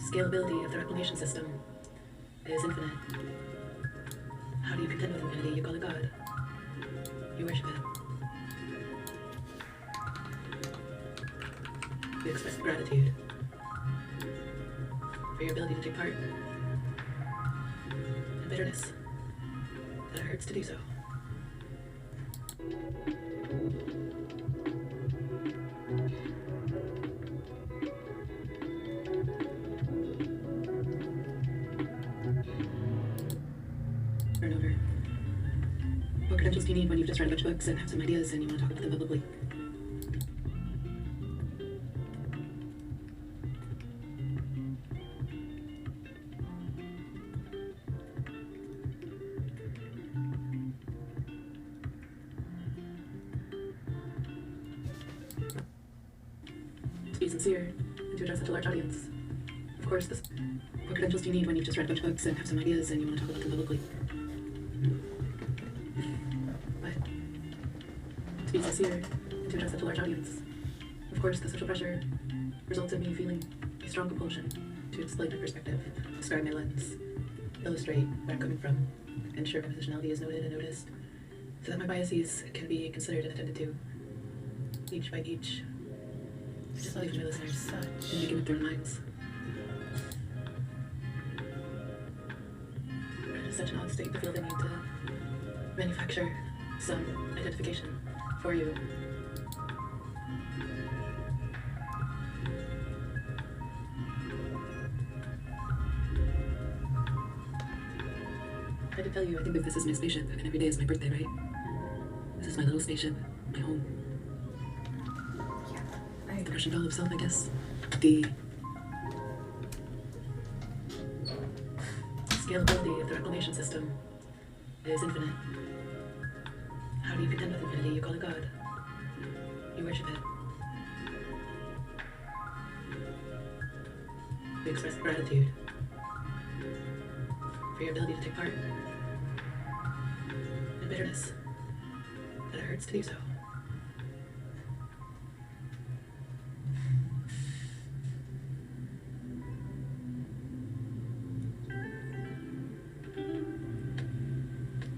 scalability of the reclamation system is infinite. How do you contend with infinity? You call it God. You worship it. You express gratitude for your ability to take part, and bitterness that it hurts to do so. Over and over. What credentials do you need when you've just read a bunch of books and have some ideas and you want to talk about them publicly? To be sincere and to address such a large audience. Of course, what credentials do you need when you've just read a bunch of books and have some ideas and you want to talk about them publicly? But to be sincere and to address such a large audience. Of course, the social pressure results in me feeling a strong compulsion to explain my perspective, describe my lens, illustrate where I'm coming from, ensure my positionality is noted and noticed, so that my biases can be considered and attended to, each by each, just not even my listeners, and begin with their own minds. It is such an odd state to feel the need to manufacture some identification for you. I did tell you, I think of this as my spaceship, and every day is my birthday, right? This is my little spaceship, my home. Yeah, the Russian doll of self, I guess. The scalability of the reclamation system is infinite. How do you contend with infinity? You call it God. You worship it. You express gratitude for your ability to take part, and bitterness that it hurts to do so.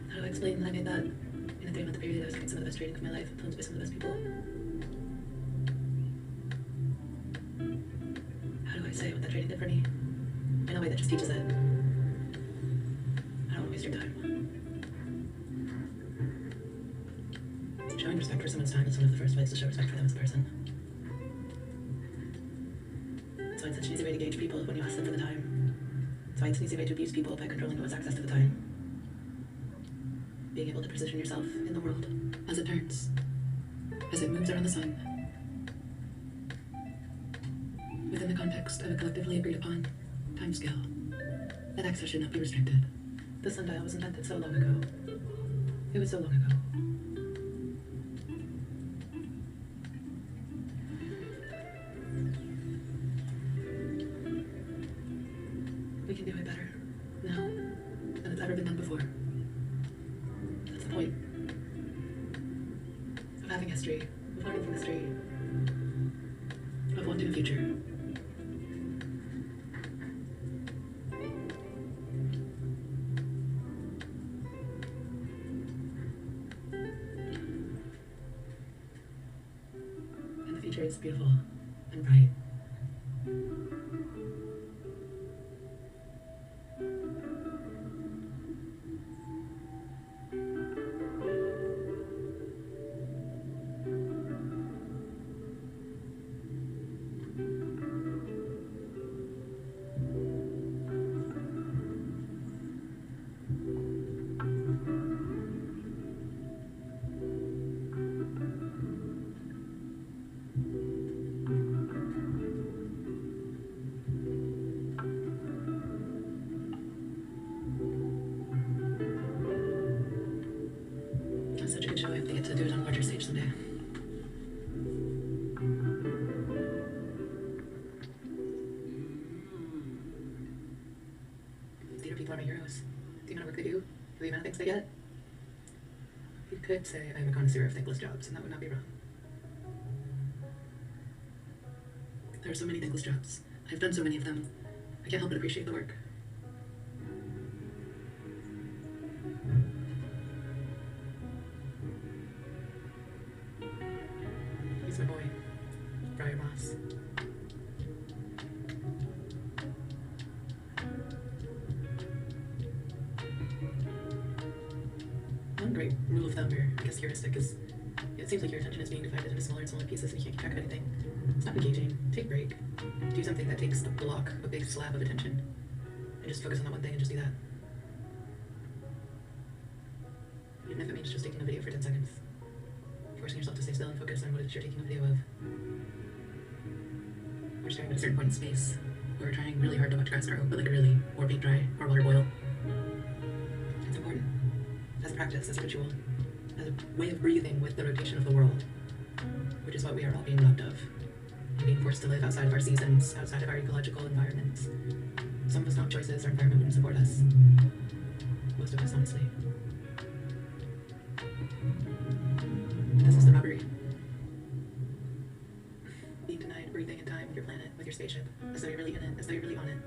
How do I explain that I made that in a 3-month period? I was getting some of the best trading of my life, influenced by some of the best people. How do I say what that trading did for me? In a way that just teaches it. I don't want to waste your time. Showing respect for someone's time is one of the first ways to show respect for them as a person. That's why it's such an easy way to gauge people when you ask them for the time. That's why it's an easy way to abuse people by controlling who has access to the time. Being able to position yourself in the world as it turns, as it moves around the sun, within the context of a collectively agreed upon timescale. That access should not be restricted. The sundial was invented so long ago. It was so long ago. We can do it better now than it's ever been done before. That's the point of having history, of learning from history, of wanting a future. And the future is beautiful and bright. It's such a good show. I hope they get to do it on a larger stage someday. Theater people are my heroes. The amount of work they do, for the amount of things they get. You could say I'm a connoisseur of thankless jobs, and that would not be wrong. There are so many thankless jobs. I've done so many of them. I can't help but appreciate the work. He's my boy, Briar Moss. One great rule of thumb, or I guess heuristic, is it seems like your attention is being divided into smaller and smaller pieces and you can't keep track of anything. Stop engaging, take a break, do something that takes the block, a big slab of attention, and just focus on that one thing and just do that. Even if it means just taking a video for 10 seconds. Forcing yourself to stay still and focus on what it is you're taking a video of. We're staring at a certain point in space, where we're trying really hard to watch grass grow, but like really, or paint dry, or water boil. It's important. As a practice, as a ritual, as a way of breathing with the rotation of the world, which is what we are all being robbed of, and being forced to live outside of our seasons, outside of our ecological environments. Some of us don't have choices, our environment wouldn't support us. Most of us, honestly. This is the robbery. Being denied breathing in time with your planet, with your spaceship, as though you're really in it, as though you're really on it.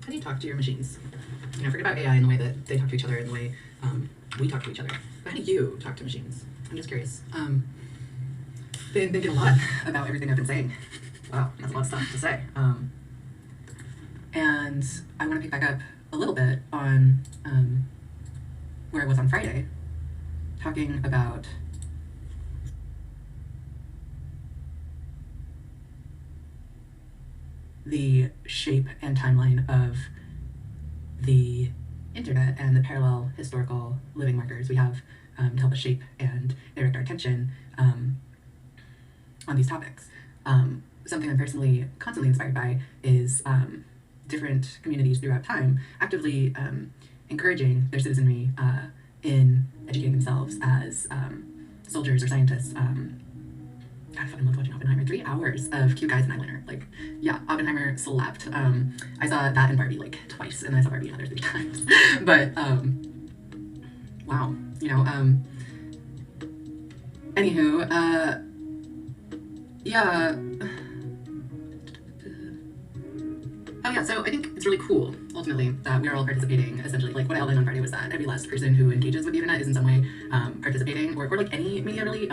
How do you talk to your machines? You know, forget about AI and the way that they talk to each other and the way we talk to each other. But how do you talk to machines? I'm just curious. Been thinking a lot about everything I've been saying. Wow, that's a lot of stuff to say. And I want to pick back up a little bit on where I was on Friday, talking about the shape and timeline of the internet and the parallel historical living markers we have to help us shape and direct our attention on these topics. Something I'm personally constantly inspired by is different communities throughout time actively encouraging their citizenry in educating themselves as soldiers or scientists. God, I fucking loved watching Oppenheimer. 3 hours of cute guys and eyeliner. Like, yeah, Oppenheimer slapped. I saw that and Barbie like twice, and then I saw Barbie another 3 times. But wow, you know, Anywho, yeah. Oh yeah, so I think it's really cool, ultimately, that we are all participating, essentially. Like, what I outlined on Friday was that every last person who engages with the internet is in some way participating, or like any media really,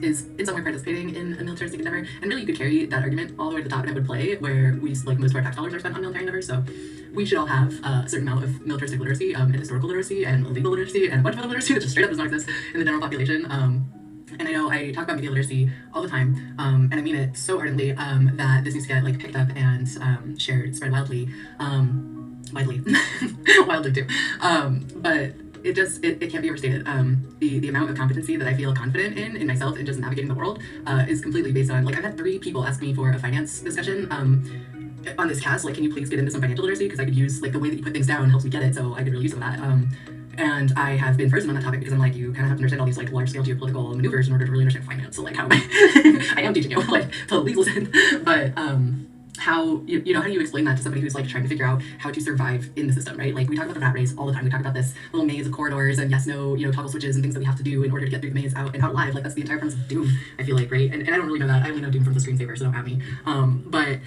is in some way participating in a militaristic endeavor. And really, you could carry that argument all the way to the top, and it would play where like most of our tax dollars are spent on military endeavors. So we should all have a certain amount of militaristic literacy, and historical literacy, and legal literacy, and a bunch of other literacy that just straight up does not exist in the general population. And I know I talk about media literacy all the time, and I mean it so ardently, that this needs to get like picked up and shared, spread widely, wildly too. But it can't be overstated. The amount of competency that I feel confident in myself in just navigating the world is completely based on, like, I've had 3 people ask me for a finance discussion on this cast, like, can you please get into some financial literacy, because I could use, like, the way that you put things down helps me get it, so I could really use some of that. And I have been frozen on that topic because I'm like, you kind of have to understand all these like large-scale geopolitical maneuvers in order to really understand finance. So like, how am I? I am teaching you like to legal sense, but how how do you explain that to somebody who's like trying to figure out how to survive in the system, right? Like, we talk about the rat race all the time. We talk about this little maze of corridors and yes, no, toggle switches and things that we have to do in order to get through the maze out and out alive. Like, that's the entire premise of Doom, I feel like, right? And I don't really know that. I only know Doom from the screensaver, so don't at me. But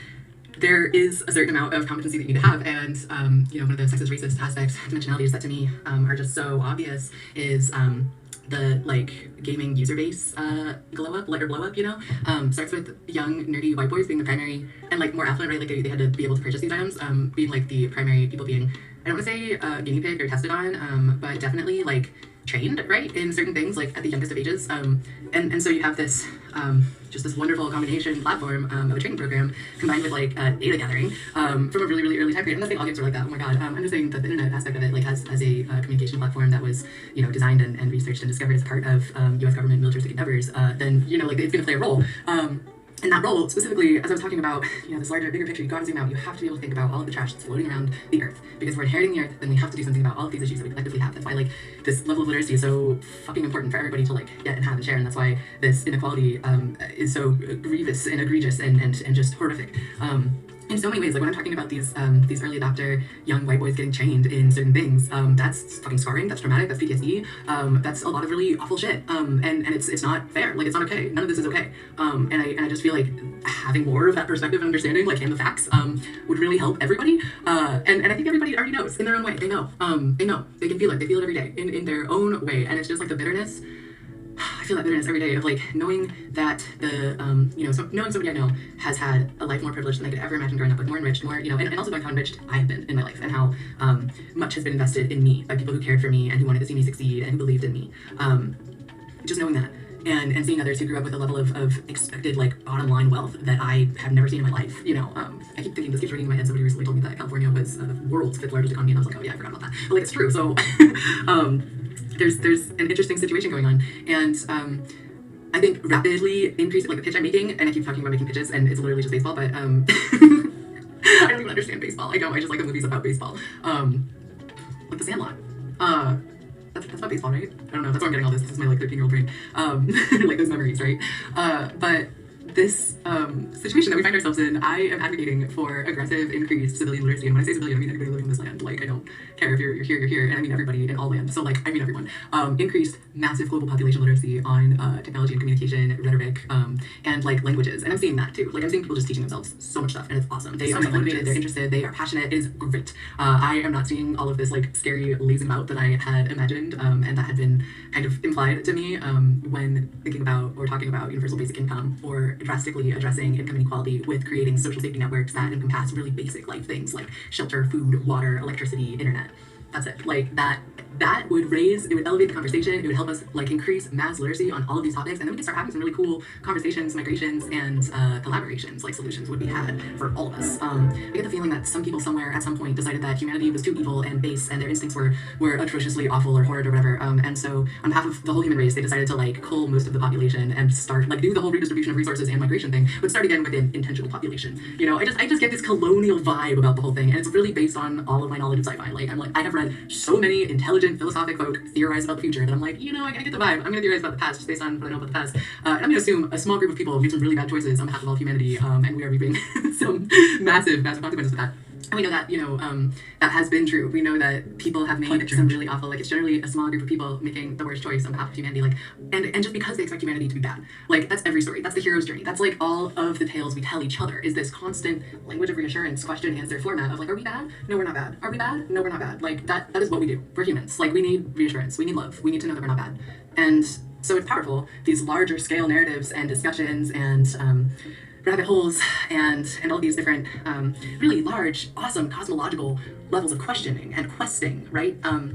there is a certain amount of competency that you need to have, and one of the sexist, racist aspects, dimensionalities that to me are just so obvious is the like gaming user base glow up, or blow up. Starts with young nerdy white boys being the primary, and like more affluent, right? Like they had to be able to purchase these items, being like the primary people being, I don't want to say guinea pig or tested on, but definitely like trained, right, in certain things, like at the youngest of ages, and so you have this just this wonderful combination platform of a training program combined with like data gathering from a really, really early time period. I'm not saying all games are like that, oh my god. I'm just saying that the internet aspect of it like has a communication platform that was designed and researched and discovered as part of U.S. government militaristic endeavors, then like it's going to play a role. And that role, specifically, as I was talking about, this larger, bigger picture, you gotta zoom out. You have to be able to think about all of the trash that's floating around the Earth. Because if we're inheriting the Earth, then we have to do something about all of these issues that we collectively have. That's why, like, this level of literacy is so fucking important for everybody to, like, get and have and share. And that's why this inequality is so grievous and egregious and just horrific. In so many ways, like when I'm talking about these early adopter young white boys getting trained in certain things, that's fucking scarring, that's traumatic, that's PTSD, that's a lot of really awful shit, and it's not fair, like it's not okay, none of this is okay, and I just feel like having more of that perspective and understanding, like, and the facts, would really help everybody, and I think everybody already knows in their own way, they know, they can feel it, they feel it every day, in their own way, and it's just like the bitterness. I feel that bitterness every day of like knowing that knowing somebody I know has had a life more privileged than I could ever imagine growing up, like more enriched, more, and also knowing how enriched I have been in my life and how much has been invested in me by people who cared for me and who wanted to see me succeed and who believed in me. Just knowing that and seeing others who grew up with a level of expected like bottom line wealth that I have never seen in my life. I keep thinking, this keeps ringing in my head. Somebody recently told me that California was the world's 5th largest economy, and I was like, oh yeah, I forgot about that. But like, it's true. So there's an interesting situation going on, and I think rapidly increasing, like the pitch I'm making, and I keep talking about making pitches, and it's literally just baseball, but I don't even understand baseball. I just like the movies about baseball, like The Sandlot. That's about baseball, right? I don't know. That's why I'm getting all this. This is my like 13-year-old brain, like those memories, right? But this situation that we find ourselves in, I am advocating for aggressive, increased civilian literacy. And when I say civilian, I mean everybody living in this land. Like, I don't care if you're here, and I mean everybody in all land. So, like, I mean everyone. Increased massive global population literacy on technology and communication, rhetoric, and, like, languages. And I'm seeing that, too. Like, I'm seeing people just teaching themselves so much stuff, and it's awesome. They are motivated, they're interested, they are passionate. It is great. I am not seeing all of this, like, scary lazing about that I had imagined, and that had been kind of implied to me when thinking about or talking about universal basic income, or drastically addressing income inequality with creating social safety networks that encompass really basic life things like shelter, food, water, electricity, internet. That's it. Like, that would elevate the conversation. It would help us, like, increase mass literacy on all of these topics, and then we can start having some really cool conversations, migrations, and collaborations, like solutions would be had for all of us. I get the feeling that some people somewhere at some point decided that humanity was too evil and base, and their instincts were atrociously awful or horrid or whatever, and so on behalf of the whole human race, they decided to, like, cull most of the population and start, like, do the whole redistribution of resources and migration thing, but start again with an intentional population. I just get this colonial vibe about the whole thing, and it's really based on all of my knowledge of sci-fi. Like, I have read so many intelligent philosophic folk theorize about the future that I'm like, I get the vibe. I'm gonna theorize about the past just based on what I know about the past. And I'm gonna assume a small group of people made some really bad choices on behalf of all humanity, and we are reaping some massive consequences of that. And we know that, that has been true. We know that people have made some really awful, like, it's generally a small group of people making the worst choice on behalf of humanity, like, and just because they expect humanity to be bad. Like, that's every story. That's the hero's journey. That's, like, all of the tales we tell each other, is this constant language of reassurance, question, answer format of, like, are we bad? No, we're not bad. Are we bad? No, we're not bad. Like, that is what we do. We're humans. Like, we need reassurance. We need love. We need to know that we're not bad. And so it's powerful, these larger scale narratives and discussions and, rabbit holes and all these different really large, awesome cosmological levels of questioning and questing, right? I'll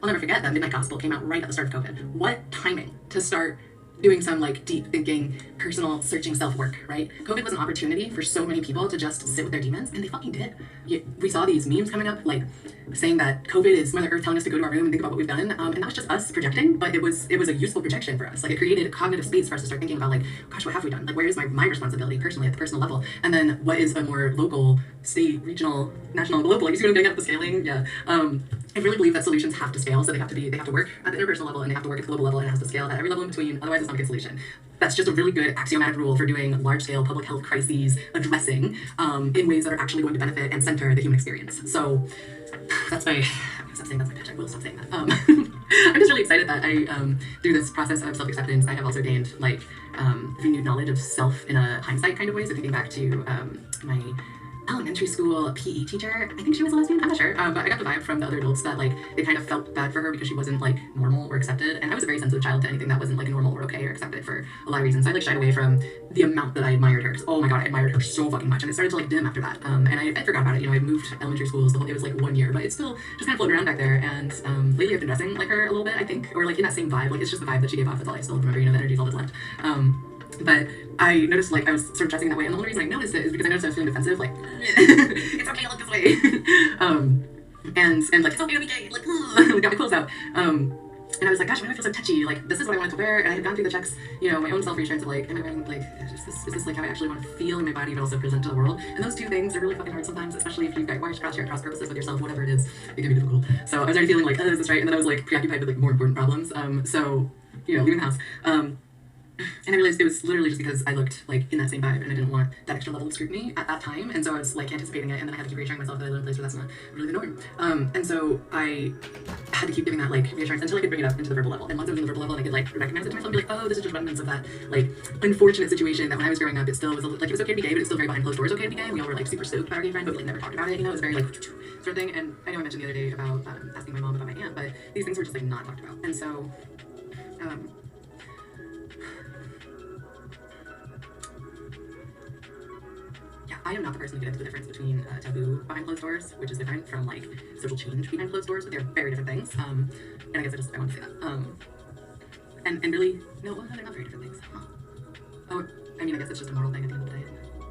never forget that Midnight Gospel came out right at the start of COVID. What timing to start doing some like deep thinking, personal searching self-work, right? COVID was an opportunity for so many people to just sit with their demons, and they fucking did. We saw these memes coming up, like saying that COVID is Mother Earth telling us to go to our room and think about what we've done, and that was just us projecting, but it was a useful projection for us. Like, it created a cognitive space for us to start thinking about, like, gosh, what have we done? Like, where is my responsibility personally at the personal level? And then what is a more local, state, regional, national, global, like, you see what I'm getting at, the scaling? Yeah. I really believe that solutions have to scale, so they have to work at the interpersonal level, and they have to work at the global level, and it has to scale at every level in between, otherwise it's not a good solution. That's just a really good axiomatic rule for doing large-scale public health crises addressing in ways that are actually going to benefit and center the human experience. So that's I'm gonna stop saying that's my pitch. I will stop saying that. I'm just really excited that I, through this process of self-acceptance, I have also gained like renewed knowledge of self in a hindsight kind of way. So thinking back to my elementary school PE teacher, I think she was a lesbian, I'm not sure, but I got the vibe from the other adults that like they kind of felt bad for her because she wasn't like normal or accepted, and I was a very sensitive child to anything that wasn't like normal or okay or accepted for a lot of reasons. So I like shied away from the amount that I admired her, because oh my god, I admired her so fucking much, and it started to like dim after that, and I forgot about it. I moved elementary schools, it was like 1 year, but it's still just kind of floating around back there, and lately I've been dressing like her a little bit, I think, or like in that same vibe, like it's just the vibe that she gave off, that's all I still remember, the energy's all that's left. But I noticed like I was sort of dressing that way, and the only reason I noticed it is because I noticed I was feeling defensive, like it's okay to look this way, and like it's okay to be gay, like got my clothes out, and I was like, gosh, why do I feel so touchy? Like this is what I wanted to wear, and I had gone through the checks, my own self-reassurance of like, am I wearing like is this like how I actually want to feel in my body, but also present to the world? And those two things are really fucking hard sometimes, especially if you've got wires cross purposes with yourself, whatever it is, it can be difficult. So I was already feeling like, oh, is this right? And then I was like preoccupied with like more important problems. So leaving the house. And I realized it was literally just because I looked like in that same vibe, and I didn't want that extra level of scrutiny at that time, and so I was like anticipating it, and then I had to keep reassuring myself that I live in a place where that's not really the norm. And so I had to keep giving that like reassurance until I could bring it up into the verbal level. And once I was in the verbal level, and I could like recognize it to myself and be like, oh, this is just remnants of that like unfortunate situation that when I was growing up, it still was like it was okay to be gay, but it's still very behind closed doors okay to be gay. We all were like super stoked about our gay friend, but we like never talked about it. It was very like sort of thing. And I know I mentioned the other day about asking my mom about my aunt, but these things were just like not talked about. And so I am not the person to get into the difference between taboo behind closed doors, which is different from like social change behind closed doors, but they're very different things. And I guess I want to say that. And really, no, they're not very different things. Huh. Oh, I mean, I guess it's just a moral thing at the end of the day.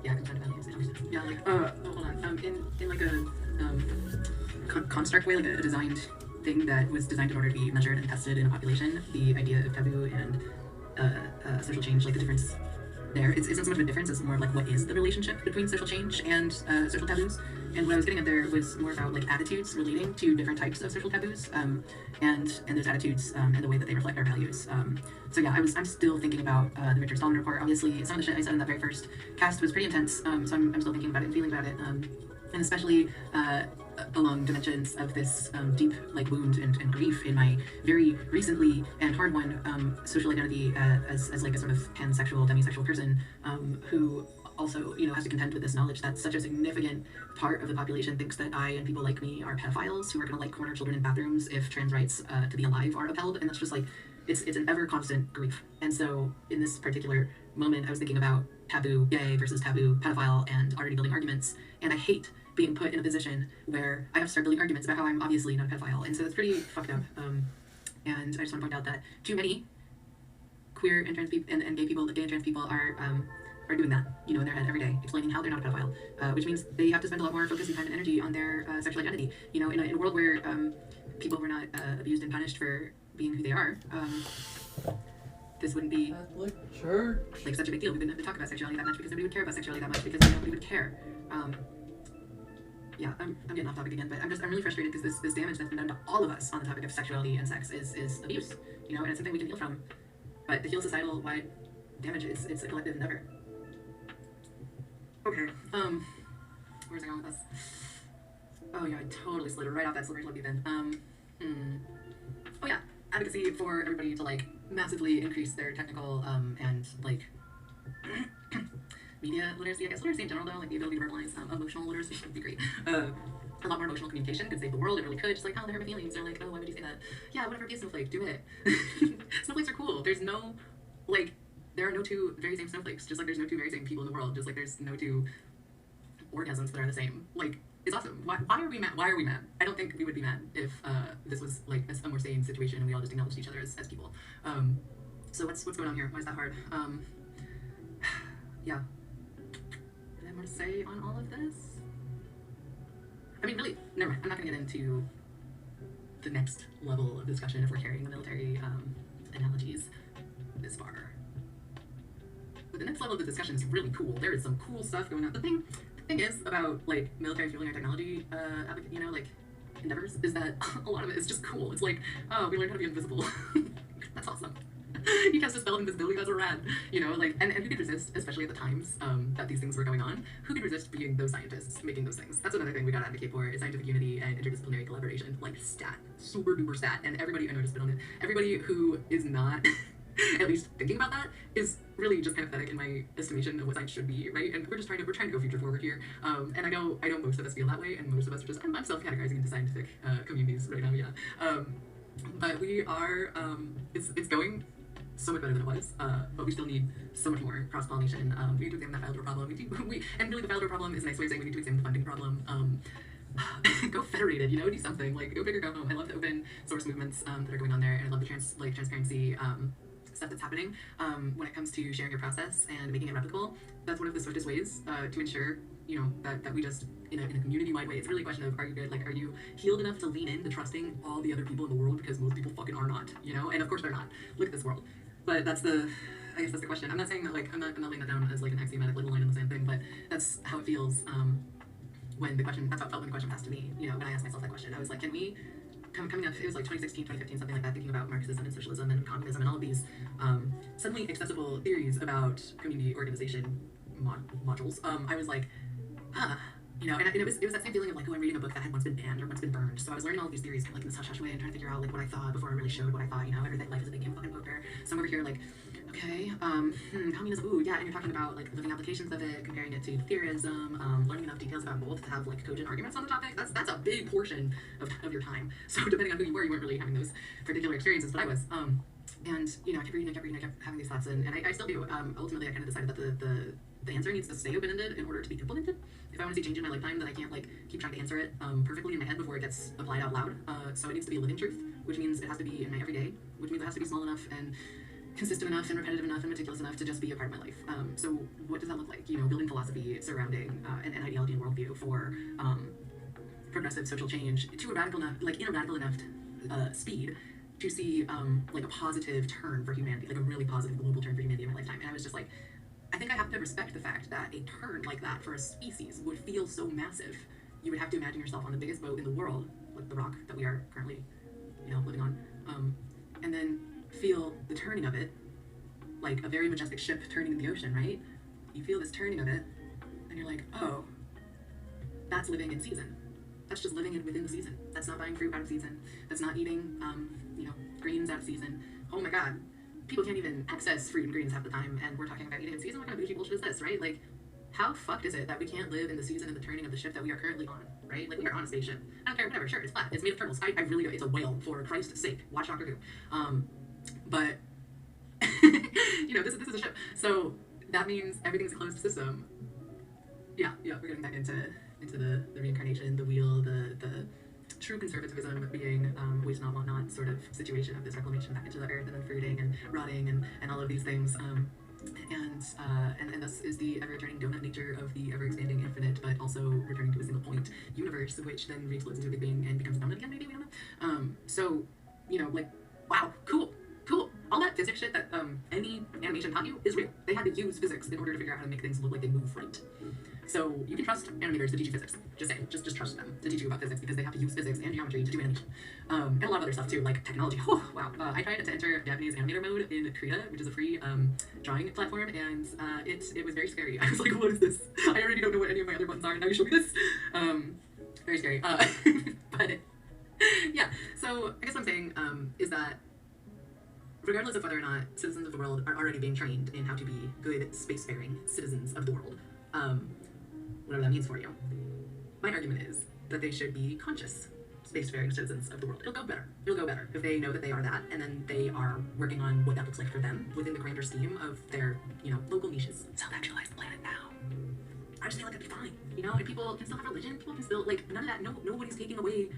Yeah, I can find values. Yeah, like, hold on. In like a construct way, like a designed thing that was designed in order to be measured and tested in a population, the idea of taboo and social change, like the difference there, it's not so much of a difference, it's more like what is the relationship between social change and social taboos. And what I was getting at there was more about like attitudes relating to different types of social taboos, and those attitudes and the way that they reflect our values. So yeah, I'm still thinking about the Richard Stallman report. Obviously, some of the shit I said in that very first cast was pretty intense, so I'm still thinking about it and feeling about it, and especially along dimensions of this deep like wound and grief in my very recently and hard won social identity as like a sort of pansexual, demisexual person who also has to contend with this knowledge that such a significant part of the population thinks that I and people like me are pedophiles who are going to like corner children in bathrooms if trans rights to be alive are upheld, and that's just like it's an ever constant grief. And so in this particular moment I was thinking about taboo gay versus taboo pedophile and already building arguments, and I hate being put in a position where I have to start building arguments about how I'm obviously not a pedophile, and so it's pretty fucked up. And I just want to point out that too many queer and trans people and gay people, gay and trans people are doing that, in their head every day, explaining how they're not a pedophile, which means they have to spend a lot more focus and time and energy on their sexual identity. In a world where people were not abused and punished for being who they are, this wouldn't be like such a big deal. We wouldn't have to talk about sexuality that much because nobody would care about sexuality that much because nobody would care. Yeah, I'm getting off topic again, but I'm really frustrated because this damage that's been done to all of us on the topic of sexuality and sex is abuse, and it's something we can heal from. But to heal societal-wide damage, it's a collective endeavor. Okay, where where's I going with this? Oh yeah, I totally slid right off that slippery slope even. Oh yeah, advocacy for everybody to like massively increase their technical and like media literacy. I guess literacy in general though, like the ability to verbalize emotional literacy would be great. A lot more emotional communication could save the world. It really could. Just like, oh, they hurt my feelings. They're like, oh, why would you say that? Yeah, whatever. Be a snowflake. Do it. Snowflakes are cool. There's no like, there are no two very same snowflakes. Just like there's no two very same people in the world. Just like there's no two orgasms that are the same. Like, it's awesome. Why are we mad? Why are we mad? I don't think we would be mad if this was like a more sane situation and we all just acknowledged each other as people. So what's going on here? Why is that hard? Yeah. Do I have more to say on all of this? I mean, really, never mind. I'm not going to get into the next level of discussion if we're carrying the military analogies this far. But the next level of the discussion is really cool. There is some cool stuff going on. The thing is about like military fueling our technology, you know, like endeavors, is that a lot of it is just cool. It's like, oh, we learned how to be invisible. That's awesome. You cast a spell of invisibility, that's a rad. You know, like, and who could resist, especially at the times that these things were going on, who could resist being those scientists making those things? That's another thing we gotta advocate for, is scientific unity and interdisciplinary collaboration. Like, stat. Super duper stat. And everybody, I know I just spit on it, everybody who is not at least thinking about that is really just kind of pathetic in my estimation of what science should be, right? And we're trying to go future forward here. And I know most of us feel that way, and most of us are just, I'm self-categorizing into scientific communities right now, yeah. But we are, it's going so much better than it was, but we still need so much more cross-pollination. We need to examine that file door problem. And really the file door problem is a nice way of saying we need to examine the funding problem. Go federated, you know, do something, like, go big or go home. I love the open source movements that are going on there, and I love the transparency stuff that's happening when it comes to sharing your process and making it replicable. That's one of the swiftest ways to ensure, you know, that we just, in a community-wide way, it's really a question of, are you good? Like, are you healed enough to lean into trusting all the other people in the world, because most people fucking are not, you know? And of course they're not. Look at this world. But I guess that's the question. I'm not saying that, like, I'm not laying that down as like an axiomatic little line in the same thing, but that's how it feels that's how it felt when the question passed to me, you know, when I asked myself that question. I was like, can we, coming up, it was like 2016, 2015, something like that, thinking about Marxism and socialism and communism and all of these suddenly accessible theories about community organization modules. I was like, you know, and it was that same feeling of like, oh, I'm reading a book that had once been banned or once been burned. So I was learning all of these theories kind of like in this hush-hush way and trying to figure out like what I thought before I really showed what I thought, you know, everything, life is a big game fucking poker. So I'm over here like, okay, communism, ooh, yeah, and you're talking about like living applications of it, comparing it to theorism, learning enough details about both to have like cogent arguments on the topic. That's a big portion of your time. So depending on who you weren't really having those particular experiences, but I was. And, you know, I kept reading, I kept having these thoughts, and I still do. Ultimately, I kind of decided that the answer needs to stay open-ended in order to be implemented. If I want to see change in my lifetime, then I can't, like, keep trying to answer it perfectly in my head before it gets applied out loud. So it needs to be a living truth, which means it has to be in my everyday, which means it has to be small enough and consistent enough and repetitive enough and meticulous enough to just be a part of my life. So what does that look like? You know, building philosophy surrounding an ideology and worldview for progressive social change to in a radical enough speed to see like a positive turn for humanity, like a really positive global turn for humanity in my lifetime. And I was just like, I think I have to respect the fact that a turn like that for a species would feel so massive. You would have to imagine yourself on the biggest boat in the world, like the rock that we are currently, you know, living on, and then feel the turning of it, like a very majestic ship turning in the ocean, right? You feel this turning of it, and you're like, oh, that's living in season. That's just living within the season. That's not buying fruit out of season. That's not eating, you know, greens out of season. Oh my God, people can't even access fruit and greens half the time, and we're talking about eating in season. What kind of bougie bullshit is this, right? Like, how fucked is it that we can't live in the season and the turning of the ship that we are currently on, right? Like, we are on a spaceship. I don't care, whatever, sure, it's flat. It's made of turtles. I really, it's a whale, for Christ's sake. Watch Doctor Who. But, you know, this is a ship. So that means everything's a closed system. Yeah, we're getting back into the reincarnation, the wheel, the true conservatism being waste not, want not sort of situation of this reclamation back into the earth and then fruiting and rotting and all of these things. And thus is the ever-returning donut nature of the ever-expanding infinite, but also returning to a single point universe, which then re-explodes into a big bang and becomes a donut again, maybe, we don't know. So, you know, like, wow, cool. All that physics shit that any animation taught you is real. They had to use physics in order to figure out how to make things look like they move right. So you can trust animators to teach you physics. Just saying, just trust them to teach you about physics because they have to use physics and geometry to do animation. And a lot of other stuff too, like technology. Oh, wow. I tried to enter Japanese animator mode in Krita, which is a free drawing platform, and it was very scary. I was like, what is this? I already don't know what any of my other buttons are, and now you show me this. Very scary. But yeah, so I guess what I'm saying is that regardless of whether or not citizens of the world are already being trained in how to be good spacefaring citizens of the world, whatever that means for you, my argument is that they should be conscious spacefaring citizens of the world. It'll go better. It'll go better if they know that they are that, and then they are working on what that looks like for them within the grander scheme of their, local niches. Self-actualize the planet now. I just feel like it'd be fine, and people can still have religion. People can still, none of that. Nobody's taking away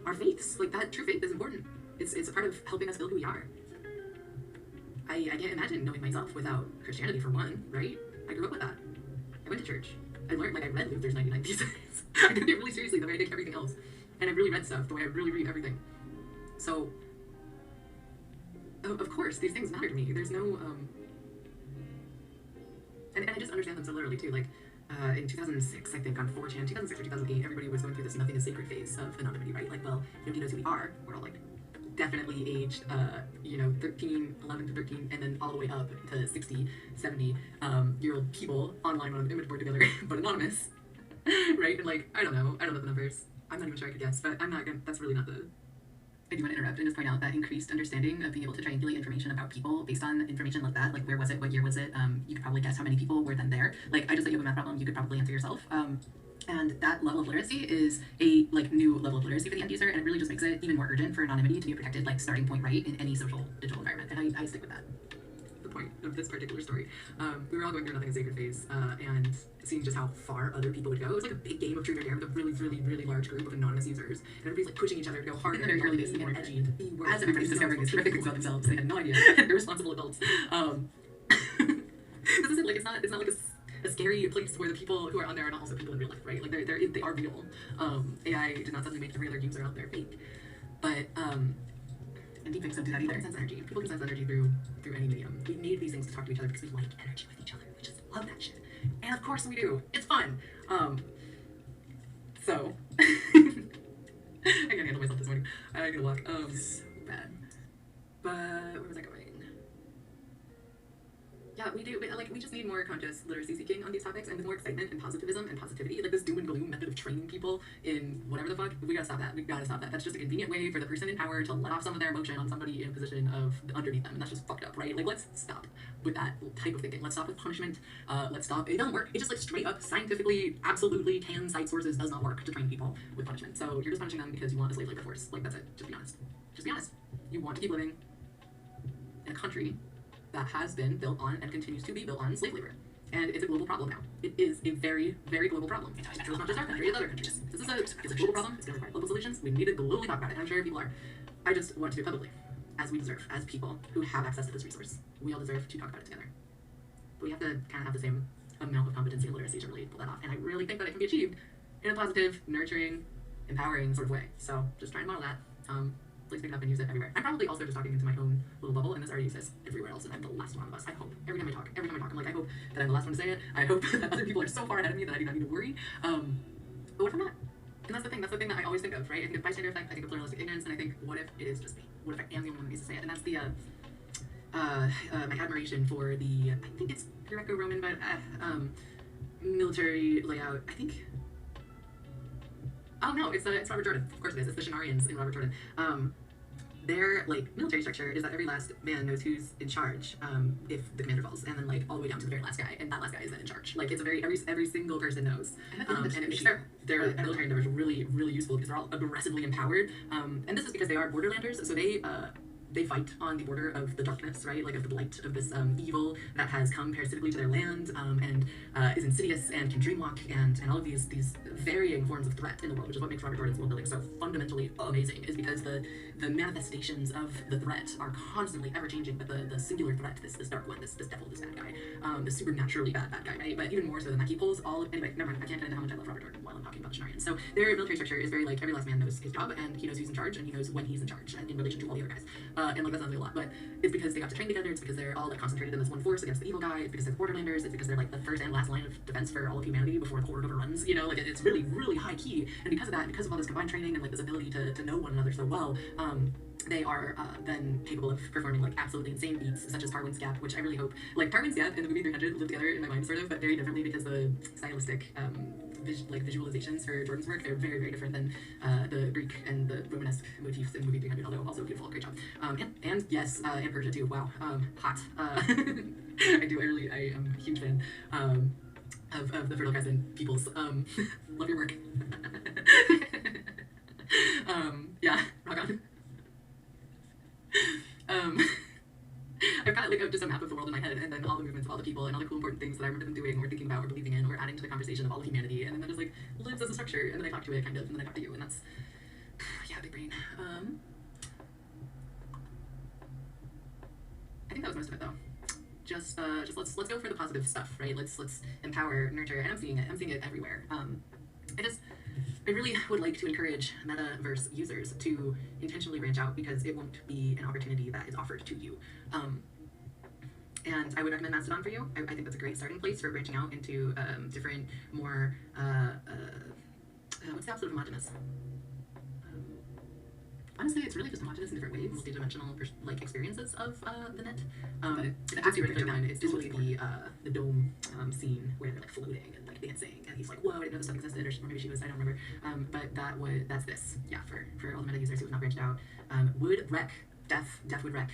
our faiths. That true faith is important. It's a part of helping us build who we are. I can't imagine knowing myself without Christianity, for one, right? I grew up with that. I went to church. I learned, I read Luther's 99 Theses. I took it really seriously the way I take everything else. And I really read stuff the way I really read everything. So, of course, these things matter to me. There's no, and I just understand them so literally, too. In 2006, I think, on 4chan, 2006 or 2008, everybody was going through this nothing is sacred phase of anonymity, right? Nobody knows who we are. We're all, definitely aged, 13, 11 to 13, and then all the way up to 60, 70-year-old people online on an image board together, but anonymous, right? And, I don't know the numbers. I'm not even sure I could guess, but I'm not gonna, that's really not the... I do want to interrupt and just point out that increased understanding of being able to triangulate information about people based on information like that, where was it, what year was it, you could probably guess how many people were then there. I just let you have a math problem, you could probably answer yourself. And that level of literacy is a new level of literacy for the end user, and it really just makes it even more urgent for anonymity to be a protected starting point, right, in any social digital environment. And I stick with that. The point of this particular story, we were all going through nothing is sacred phase, and seeing just how far other people would go. It was like a big game of truth or dare with a really, really, really large group of anonymous users, and everybody's pushing each other to go harder. In the very early days, to be more edgy and to be worse. As everybody's discovering these terrific things about themselves, they had no idea. They're responsible adults. This isn't it's not like a scary place where the people who are on there are not also people in real life, right? They are real. AI did not suddenly make the regular users out there fake. But, and deepfakes don't do that either. People can sense energy. People can sense energy through any medium. We need these things to talk to each other because we like energy with each other. We just love that shit. And of course we do. It's fun. So, I can't handle myself this morning. I gotta walk. So bad. But, where was I going? Yeah, we do. We just need more conscious literacy seeking on these topics, and with more excitement and positivism and positivity. This doom and gloom method of training people in whatever the fuck. We gotta stop that. We gotta stop that. That's just a convenient way for the person in power to let off some of their emotion on somebody in a position of underneath them, and that's just fucked up, right? Let's stop with that type of thinking. Let's stop with punishment. Let's stop. It doesn't work. It just straight up scientifically, absolutely, can cite sources does not work to train people with punishment. So you're just punishing them because you want a slave labor force. That's it. Just be honest. Just be honest. You want to keep living in a country that has been built on and continues to be built on slave labor. And it's a global problem now. It is a very, very global problem. It's not just our country, it's other countries. This is a global problem. It's going to require global solutions. We need to globally talk about it, and I'm sure people are. I just want to do it publicly, as we deserve, as people who have access to this resource. We all deserve to talk about it together. But we have to kind of have the same amount of competency and literacy to really pull that off. And I really think that it can be achieved in a positive, nurturing, empowering sort of way. So just try and model that. Please pick it up and use it everywhere. I'm probably also just talking into my own little bubble, and this already exists everywhere else, and I'm the last one of us. I hope. Every time I talk, I hope that I'm the last one to say it. I hope that other people are so far ahead of me that I do not need to worry. But what if I'm not? And that's the thing that I always think of, right? I think of bystander effect, I think of pluralistic ignorance, and I think, what if it is just me? What if I am the only one who needs to say it? And that's the, my admiration for the, I think it's Greco-Roman, but, military layout. I think, oh no, it's Robert Jordan. Of course it is. It's the Shannarians in Robert Jordan. Their military structure is that every last man knows who's in charge if the commander falls, and then all the way down to the very last guy, and that last guy is then in charge. It's a very every single person knows, and it makes their military endeavors really, really useful because they're all aggressively empowered, and this is because they are borderlanders, so they fight on the border of the darkness, right? Of the blight of this evil that has come parasitically to their land, and is insidious and can dreamwalk, and all of these varying forms of threat in the world, which is what makes Robert Jordan's world building so fundamentally amazing, is because the manifestations of the threat are constantly ever changing, but the singular threat, this dark one, this devil, this bad guy, this supernaturally bad guy, right? But even more so than that, he pulls all of, anyway, never mind, I can't get into how much I love Robert Jordan while I'm talking about the Shannarians. So their military structure is very every last man knows his job, and he knows who's in charge, and he knows when he's in charge, in relation to all the other guys. and like that sounds like a lot, but it's because they got to train together. It's because they're all like concentrated in this one force against the evil guy. It's because they're the Borderlanders. It's because they're like the first and last line of defense for all of humanity before the Horde overruns. You know, like it's really, really high key. And because of that, because of all this combined training and like this ability to know one another so well, they are then capable of performing like absolutely insane feats such as Tarwin's Gap, which I really hope like Tarwin's Gap and the movie 300 live together in my mind sort of, but very differently because the stylistic visualizations for Jordan's work, they're very, very different than the Greek and the Romanesque motifs in movie 300, although also beautiful, great job. And yes, and Persia too, wow, hot. I am a huge fan of the Fertile Crescent peoples. Love your work. Yeah, rock on. I've got like just a map of the world in my head, and then all the movements of all the people and all the cool important things that I remember them doing or thinking about or believing in or adding to the conversation of all of humanity, and then that just like lives as a structure, and then I talk to it kind of, and then I talk to you, and that's yeah, big brain. I think that was most of it though. Just let's go for the positive stuff, right? Let's empower, nurture, and I'm seeing it everywhere. I really would like to encourage metaverse users to intentionally branch out because it won't be an opportunity that is offered to you. And I would recommend Mastodon for you. I think that's a great starting place for branching out into different, more, what's the opposite of homogenous? Honestly, it's really just homogenous in different ways, multi-dimensional like experiences of the net. It's actually really fun. It's totally the dome scene where they're like floating and like dancing, and he's like, "Whoa, I didn't know this stuff existed," or maybe she was, I don't remember. But that's this. Yeah, for all the meta users who have not branched out, would wreck death would wreck.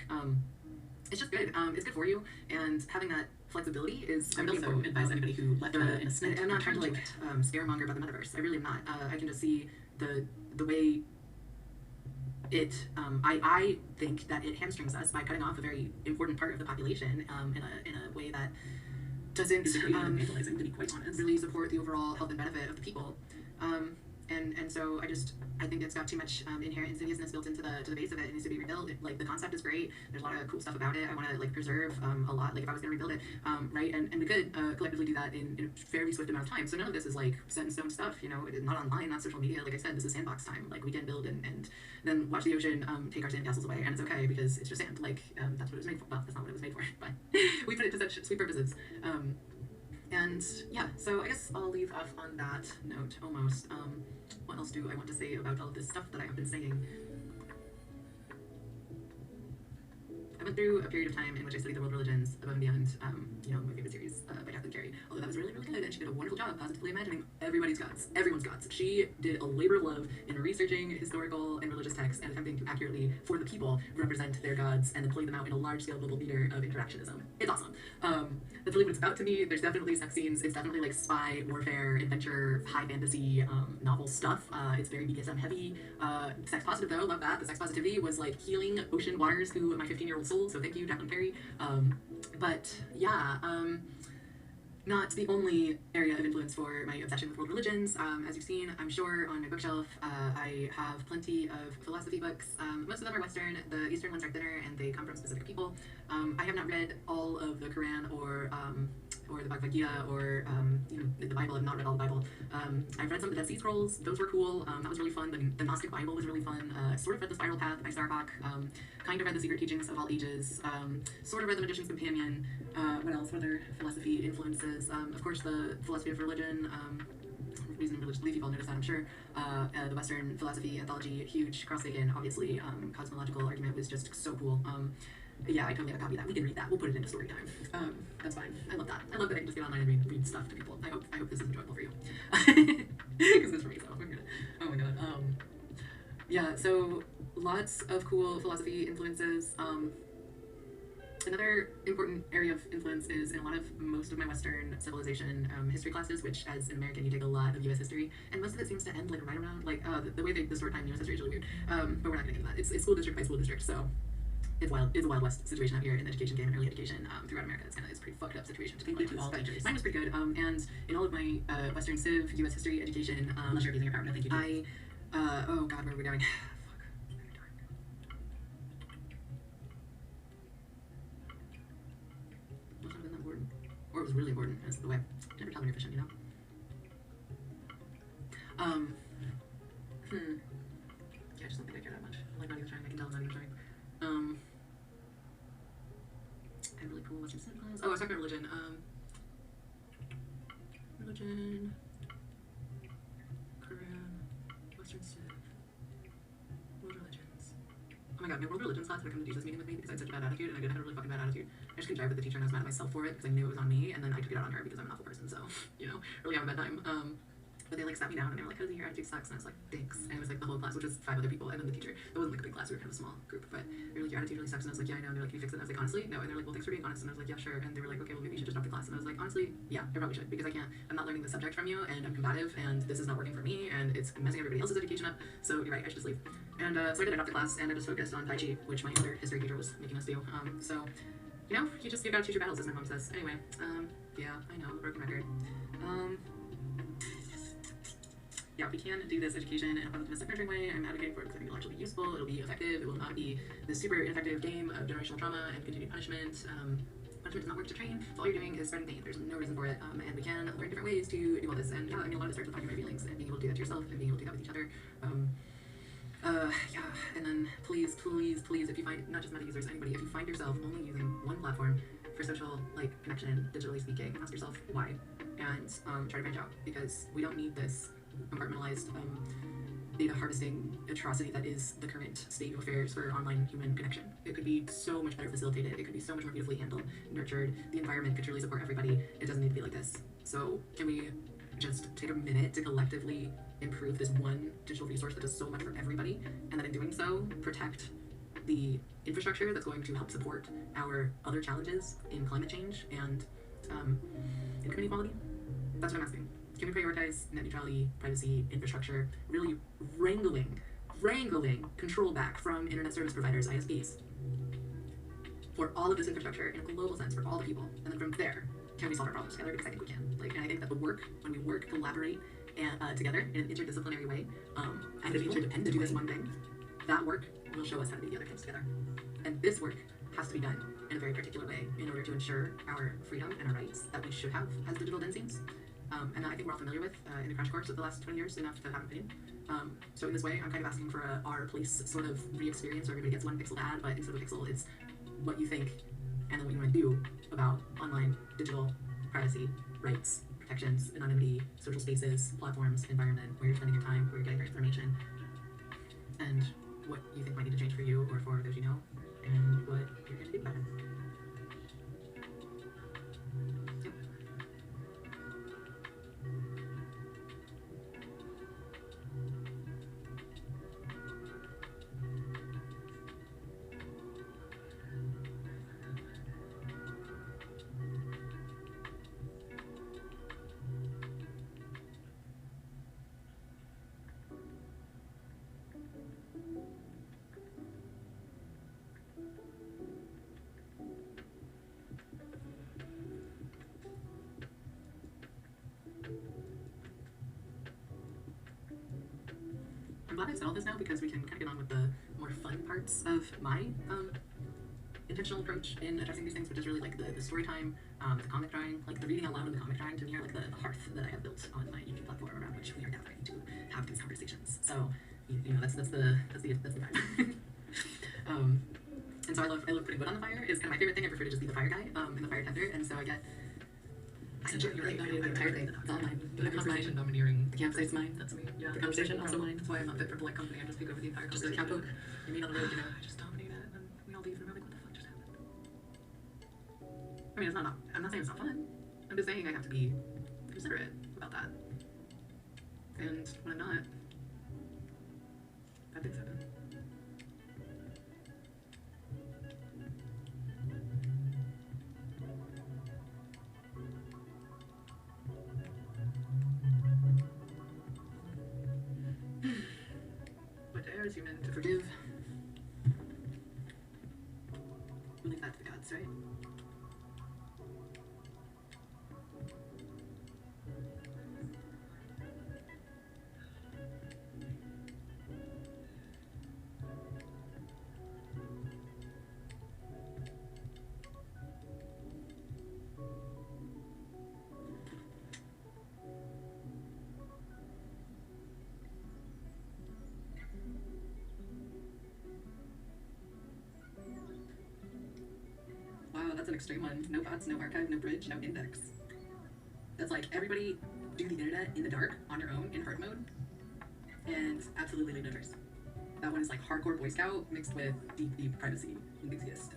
It's just good. It's good for you, and having that flexibility is. I would also advise anybody who left in a snit. I'm not trying to like scaremonger about the metaverse. I really am not. I can just see the way. I think that it hamstrings us by cutting off a very important part of the population in a way that doesn't to be quite honest, really support the overall health and benefit of the people. And so I think it's got too much inherent insidiousness built into the base of it. It needs to be rebuilt. Like the concept is great. There's a lot of cool stuff about it. I want to like preserve a lot. Like if I was going to rebuild it, right? And we could collectively do that in a fairly swift amount of time. So none of this is like set in stone stuff. You know, it is not online, not social media. Like I said, this is sandbox time. Like we can build and then watch the ocean take our sandcastles away, and it's okay because it's just sand. Like that's what it was made for. Well, that's not what it was made for, but we put it to such sweet purposes. And yeah, so I guess I'll leave off on that note almost. What else do I want to say about all of this stuff that I have been saying? I went through a period of time in which I studied the world religions above and beyond, my favorite series by Kathleen Carey. Although that was really, really good, and she did a wonderful job positively imagining everybody's gods, everyone's gods. She did a labor of love in researching historical and religious texts and attempting to accurately, for the people, represent their gods and then play them out in a large-scale global theater of interactionism. It's awesome. That's really what it's about to me. There's definitely sex scenes. It's definitely like spy, warfare, adventure, high fantasy, novel stuff. It's very BDSM heavy. Sex positive though, love that. The sex positivity was like healing ocean waters through my 15-year-old soul, so thank you, Kathleen Carey. But yeah, not the only area of influence for my obsession with world religions. As you've seen, I'm sure, on my bookshelf, I have plenty of philosophy books. Most of them are Western. The Eastern ones are thinner, and they come from specific people. I have not read all of the Quran or the Bhagavad Gita or the Bible. I've not read all the Bible. I've read some of the Dead Sea Scrolls. Those were cool. That was really fun. The Gnostic Bible was really fun. Sort of read The Spiral Path by Starhawk. Kind of read The Secret Teachings of All Ages. Sort of read The Magician's Companion. What else? What other philosophy influences? Of course, the philosophy of religion. Reason religious belief, you've all noticed that, I'm sure. The Western philosophy anthology, huge. Carl Sagan, obviously. Cosmological argument was just so cool. Yeah, I totally have a copy of that. We can read that. We'll put it into story time. That's fine. I love that. I love that I can just get online and read stuff to people. I hope this is enjoyable for you. Because it's for me, so I'm gonna. Oh my god. Yeah, so lots of cool philosophy influences. Another important area of influence is in most of my Western civilization history classes, which as an American you take a lot of U.S. history, and most of it seems to end like right around the way they distort time in U.S. history is really weird. But we're not gonna get into that. It's school district by school district, so it's a Wild West situation out here in the education game and early education throughout America. It's a pretty fucked up situation. Thank you to all teachers. Mine was pretty good. And in all of my Western Civ, U.S. history education, unless you're abusing your power, no thank you. Oh god, where are we going? Or it was really important, that's the way. Never tell when you're fishing, you know? Yeah, I just don't think I care that much. I'm like not even trying, I can tell I'm not even trying. talking about religion. Religion, Korean, Western Civ, world religions. Oh my god, my world religions class had to come to teach this meeting with me because I had such a bad attitude, and I did have a really fucking bad attitude. I just couldn't drive with the teacher, and I was mad at myself for it because I knew it was on me, and then I took it out on her because I'm an awful person, so, you know, really have a bad time. But they like sat me down and they were like, Cozy, your attitude sucks. And I was like, thanks. And it was like the whole class, which was 5 other people, and then the teacher. It wasn't like a big class, we were kind of a small group. But they were like, your attitude really sucks. And I was like, yeah, I know. And they're like, can you fix it? And I was like, honestly, no. And they're like, well, thanks for being honest. And I was like, yeah, sure. And they were like, okay, well, maybe you should just drop the class. And I was like, honestly, yeah, I probably should, because I can't. I'm not learning the subject from you, and I'm combative, and this is not working for me, and it's messing everybody else's education up. So you're right, I should just leave. And so I did. I dropped the class, and I just focused on Tai Chi, which my other history teacher was making us do. So, you know, you gotta choose your battles, as my mom says. Anyway, yeah, I know, broken record. Yeah, we can do this education in a positivistic nurturing way. I'm advocating for it because I think it'll actually be useful, it'll be effective, it will not be this super ineffective game of generational trauma and continued punishment. Punishment does not work to train, so all you're doing is spreading pain. There's no reason for it, and we can learn different ways to do all this. And yeah, I mean, a lot of it starts with talking about feelings and being able to do that to yourself and being able to do that with each other. Yeah, and then please, if you find, not just meta users, anybody, if you find yourself only using one platform for social, like, connection, digitally speaking, ask yourself why, and try to branch out, because we don't need this compartmentalized data harvesting atrocity that is the current state of affairs for online human connection. It could be so much better facilitated, it could be so much more beautifully handled, nurtured, the environment could truly support everybody. It doesn't need to be like this. So can we just take a minute to collectively improve this one digital resource that does so much for everybody, and then in doing so, protect the infrastructure that's going to help support our other challenges in climate change and income inequality? That's what I'm asking. Can we prioritize net neutrality, privacy, infrastructure, really wrangling control back from internet service providers, ISPs, for all of this infrastructure in a global sense for all the people, and then from there, can we solve our problems together? Because I think we can. Like, and I think that when we work, collaborate, and together in an interdisciplinary way, and be interdependent to do this one thing, that work will show us how to do the other things together. And this work has to be done in a very particular way in order to ensure our freedom and our rights that we should have as digital denizens. And I think we're all familiar with in the crash course of the last 20 years, enough to have an opinion. So in this way, I'm kind of asking for a our place sort of re-experience where everybody gets one pixel to add, but instead of a pixel, it's what you think and then what you want to do about online, digital, privacy, rights, protections, anonymity, social spaces, platforms, environment, where you're spending your time, where you're getting your information, and what you think might need to change for you or for those you know, and what you're going to do about it. I'm glad I said all this now because we can kind of get on with the more fun parts of my intentional approach in addressing these things, which is really like the story time, the comic drawing, like the reading out loud and the comic drawing to me are like the hearth that I have built on my YouTube platform around which we are gathering to have these conversations. So you know that's the time. And so I love putting wood on the fire is kind of my favorite thing. I prefer to just be the fire guy and the fire tender, and so I get. You're right, the entire thing. It's all mine. The conversation domineering. The campsite's mine. That's me. Yeah. The conversation also mine. That's why I'm not fit for polite company. I just speak over the entire conversation. Just a cat poke. You meet on the road, you know. I just dominate it, and then we all leave, and we're like, what the fuck just happened? I mean, it's not. I'm not saying it's not fun. I'm just saying I have to be considerate about that. And when I'm not, bad things happen. As human to forgive. We leave that to the gods, right? extreme one. No bots, no archive, no bridge, no index. That's like everybody do the internet in the dark on your own in hard mode, and absolutely leave no trace. That one is like hardcore Boy Scout mixed with deep privacy enthusiast.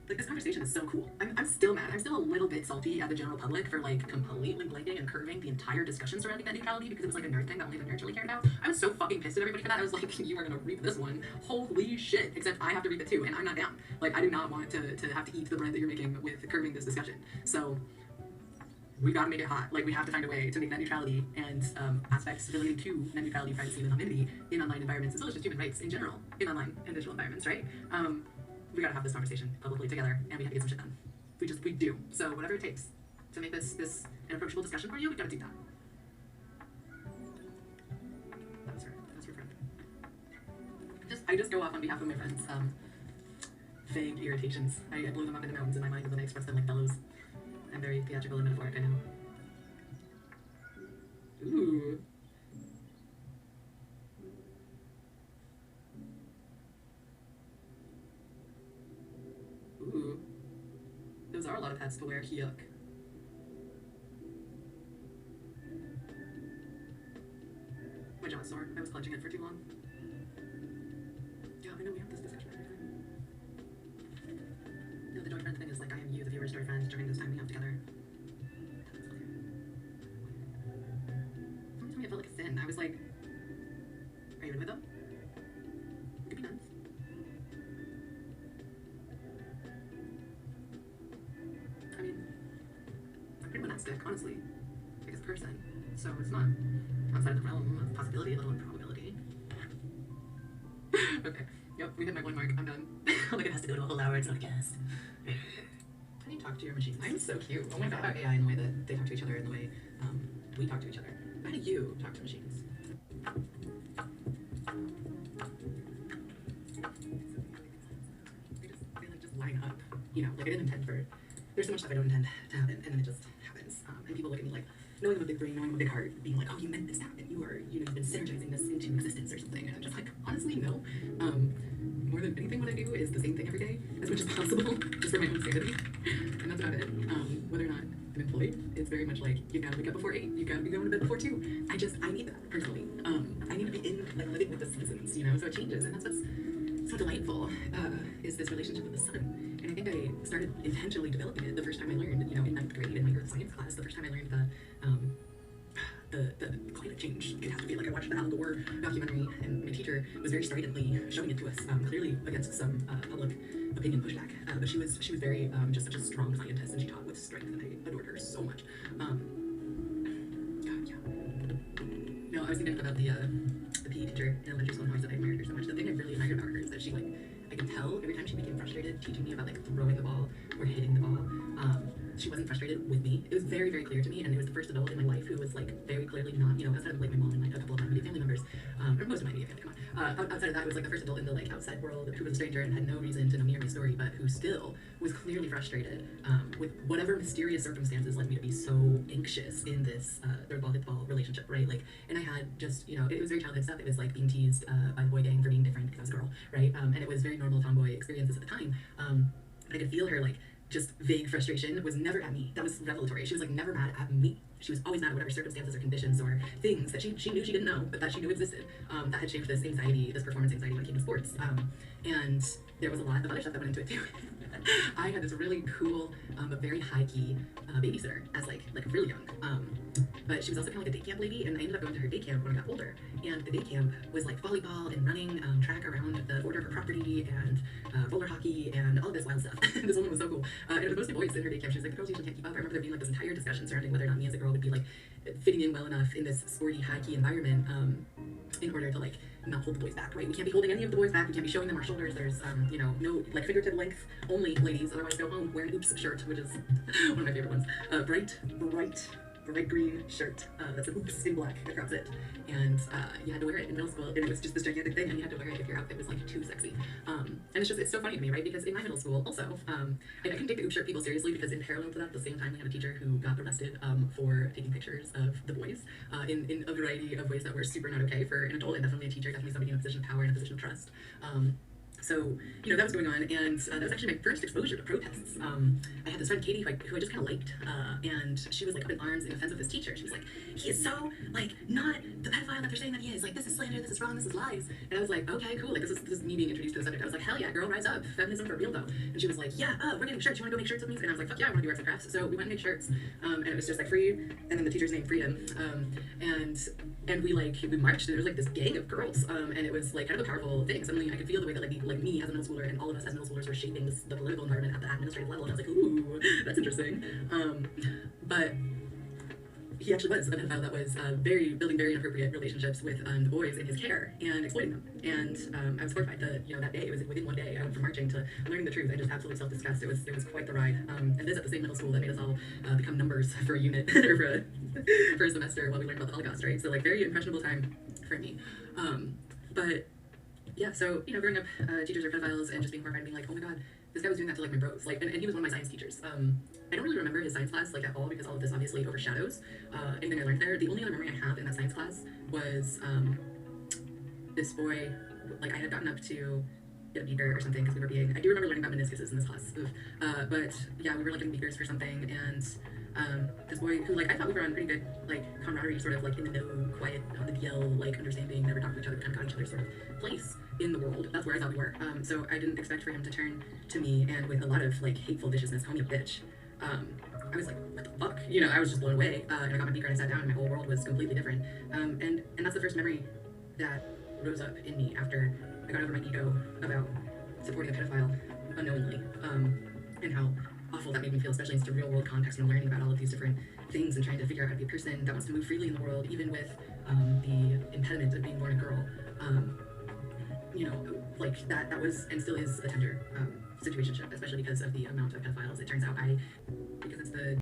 Like, this conversation is so cool. I'm still mad. I'm still a little bit salty at the general public for like completely blanking and curving the entire discussion surrounding net neutrality because it was like a nerd thing that only the nerds really cared about. I was so fucking pissed at everybody for that. I was like, you are gonna reap this one. Holy shit. Except I have to reap it too, and I'm not down. Like, I do not want to have to eat the bread that you're making with curving this discussion. So we gotta make it hot. Like, we have to find a way to make net neutrality and aspects related to net neutrality, privacy, and anonymity in online environments, as well as just human rights in general in online and digital environments, right? We gotta have this conversation publicly together, and we have to get some shit done. We do. So whatever it takes to make this an approachable discussion for you, we gotta do that. That was her friend. I just go off on behalf of my friends. Vague irritations. I blew them up into mountains in my mind, and then I express them like bellows. I'm very theatrical and metaphoric, I know. Ooh. Ooh. Those are a lot of hats to wear. Yuck. My jaw's sore. I was clenching it for too long. Yeah, I know we have this discussion every time. No, the joy friend thing is like, I am you, the viewer's joy friend, during this time we have together. Someone told me it felt like a sin. I was like, are you in with them? It could be nuts. I mean, I'm pretty monastic, honestly, like as a person, so it's not outside of the realm of possibility, let alone probability. Okay, yep, we hit my 1 mark, I'm done. Like, it has to go to a whole hour, it's not a cast. How do you talk to your machines? I'm so cute. Oh my god. About AI and the way that they talk to each other and the way we talk to each other. How do you talk to machines? They like just line up, you know, like I didn't intend for. There's so much stuff I don't intend to happen, and then it just happens. And people look at me like, knowing I'm a big brain, knowing I'm a big heart, being like, oh, you meant this to happen. You are, you know, you've been synergizing this into existence or something. And I'm just like, honestly, no. More than anything, what I do is the same thing every day, as much as possible, just for my own sanity. And that's about it. Whether or not I'm employed, it's very much like, you gotta wake up before 8, you gotta be going to bed before 2. I need that, personally. I need to be in, like, living with the seasons, you know, so it changes. And that's what's so delightful, is this relationship with the sun. And I think I started intentionally developing it the first time I learned, you know, in 9th grade in my earth science class, the first time I learned the climate change catastrophe. Like, I watched the Al Gore documentary, and my teacher was very stridently showing it to us, clearly against some public opinion pushback. But she was very just such a strong scientist, and she taught with strength, and I adored her so much. God, yeah. No, I was thinking about the PE teacher in elementary school and how I said I admired her so much. The thing I really admired about her is that she, like, I could tell every time she became frustrated teaching me about, like, throwing the ball or hitting the ball, she wasn't frustrated with me. It was very, very clear to me, and it was the first adult in my life who was, like, very clearly not, you know, outside of, like, my mom and, like, a couple of my immediate family members, or most of my immediate family, come on. Outside of that, it was, like, the first adult in the, like, outside world who was a stranger and had no reason to know me or my story, but who still was clearly frustrated with whatever mysterious circumstances led me to be so anxious in this third ball, fifth ball relationship, right? Like, and I had just, you know, it was very childhood stuff. It was, like, being teased by the boy gang for being different because I was a girl, right? And it was very normal tomboy experiences at the time. I could feel her, like, just vague frustration was never at me. That was revelatory. She was, like, never mad at me. She was always mad at whatever circumstances or conditions or things that she knew she didn't know, but that she knew existed, that had shaped this anxiety, this performance anxiety when it came to sports. And there was a lot of other stuff that went into it too. I had this really cool, but very high-key babysitter as, like really young. But she was also kind of like a day camp lady, and I ended up going to her day camp when I got older. And the day camp was like volleyball and running track around the border of her property and roller hockey and all of this wild stuff. This woman was so cool. And it was mostly boys in her day camp. She was like, the girls usually can't keep up. I remember there being like this entire discussion surrounding whether or not me as a girl would be like fitting in well enough in this sporty, high-key environment in order to like not hold the boys back, right? We can't be holding any of the boys back. We can't be showing them our shoulders. There's, you know, no like figurative length only, ladies. Otherwise, go home, wear an oops shirt, which is one of my favorite ones. Bright green shirt that's an oops in black across it, and you had to wear it in middle school, and it was just this gigantic thing, and you had to wear it if your outfit was like too sexy. And it's so funny to me, right? Because in my middle school, also, I couldn't take the oops shirt people seriously because in parallel to that, at the same time, we had a teacher who got arrested for taking pictures of the boys in a variety of ways that were super not okay for an adult, and definitely a teacher, definitely somebody in a position of power and a position of trust. So, that was going on, and that was actually my first exposure to protests. I had this friend, Katie, who I just kind of liked, and she was, like, up in arms in defense of this teacher. She was like, he is so, like, not the pedophile that they're saying that he is. Like, this is slander, this is wrong, this is lies. And I was like, okay, cool. Like, this is me being introduced to the subject. I was like, hell yeah, girl, rise up. Feminism for real, though. And she was like, yeah, we're getting shirts. You want to go make shirts with me? And I was like, fuck yeah, I want to do arts and crafts. So we went and made shirts, and it was just, like, free, and then the teacher's name, Freedom. And we marched, and there was, like, this gang of girls, and it was, like, kind of a powerful thing. Suddenly I could feel the way that, like me as a middle schooler and all of us as middle schoolers were shaping the political environment at the administrative level, and I was like, ooh, that's interesting. But he actually was a pedophile that was building very inappropriate relationships with the boys in his care and exploiting them. And I was horrified that that day, it was within one day, I went from marching to learning the truth and just absolutely self-disgust. It was quite the ride. And this at the same middle school that made us all become numbers for a unit or for a semester while we learned about the Holocaust, right? So very impressionable time for me. But yeah, so growing up, teachers are pedophiles and just being horrified and being like, oh my god, this guy was doing that to my bros. And he was one of my science teachers. I don't really remember his science class at all because all of this obviously overshadows anything I learned there. The only other memory I have in that science class was this boy, I had gotten up to get a beaker or something because we were being, I do remember learning about meniscuses in this class. But yeah, we were getting beakers for something, and this boy who I thought we were on pretty good camaraderie, sort of in the know, quiet, on the DL, understanding, never talked to each other, kind of got each other's sort of place in the world. That's where I thought we were. So I didn't expect for him to turn to me and with a lot of hateful viciousness, call me a bitch. I was like, what the fuck? I was just blown away. And I got my beaker and I sat down and my whole world was completely different. And that's the first memory that rose up in me after I got over my ego about supporting a pedophile unknowingly, and how awful that made me feel, especially in such a real world context when I'm learning about all of these different things and trying to figure out how to be a person that wants to move freely in the world, even with the impediment of being born a girl. That was and still is a tender situationship, especially because of the amount of pedophiles. It turns out I